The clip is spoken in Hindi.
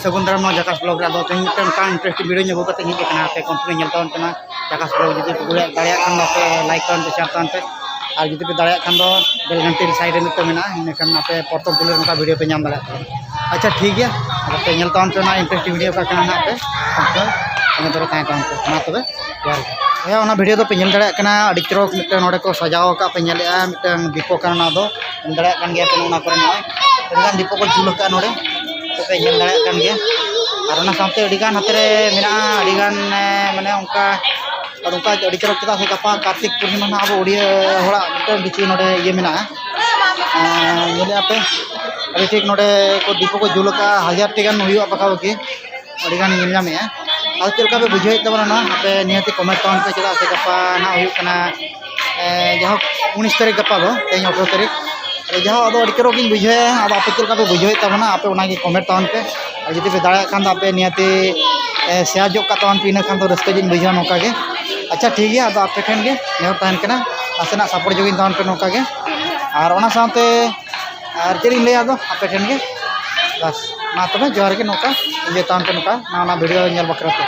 सगुन दाराम जकास ब्लॉग रे तेज इंटरेस्टिंग वीडियो अगू कते हेजना पे कंपनी नेल तावन कना जकास ब्लॉग जुदी पे दाड़ा खान दो पे लाइक तावन पे शेयर तावन पे और जुदी पे दाड़ा खान दो बेल घंटी साइड में तो मेना इनखान आपे प्रथम पुले उनका वीडियो पे नाम दाड़ा। अच्छा ठीक है पे नेल तावन पे इंटरेस्टिंग वीडियो का कना पे इन दो ताय तावन पे मा तबे यार ओना वीडियो दो पे नेल दाड़ा कना अडी चरक मिटे नोडे को सजाव का पे नेलेआ मिटे दीपो कना दो दाड़ा कान गया पे ओना करे नय अडिगान दीपो को जुल का नोडे पे नेल दाड़ा कान गया और ओना सामते अडिगान हाते रे मेना अडिगान माने उनका और उनका अडी चरक चदा से गपा कार्तिक पूर्णिमा ना अब ओडिया होड़ा मिटे बिची नोडे ये मेना नेले पे अडी ठीक नोडे को दीपो को जुल का 1000 टी गान हुआ पकाव की अडिगान नेल जामे और चलका पे बुझे तबना पे नियति कमेंट तावन पे चदा से गपा ना हुकना जहाँ 19 तारीख गपा दो तेज 18 तारीख जहाँ अब अड़ी चरक बुझे अब आप चलका पे बुझे तबना आप कमेंट तावन पे और जुदी पे दाड़ा खान पे नियति शेयर जो का तावन पे इन खान रस्क जी बुझा नौका के। अच्छा ठीक है अब आपे ठेन के नेहर तहन कना नासेना सपोर्ट जोगिन तावन पे नौका के और ओना साथे और चेरी लैया दो आपे ठेन के बस मा तबे जोहार के नौका जे तावन पे नौका ना वीडियो नेल बकराते।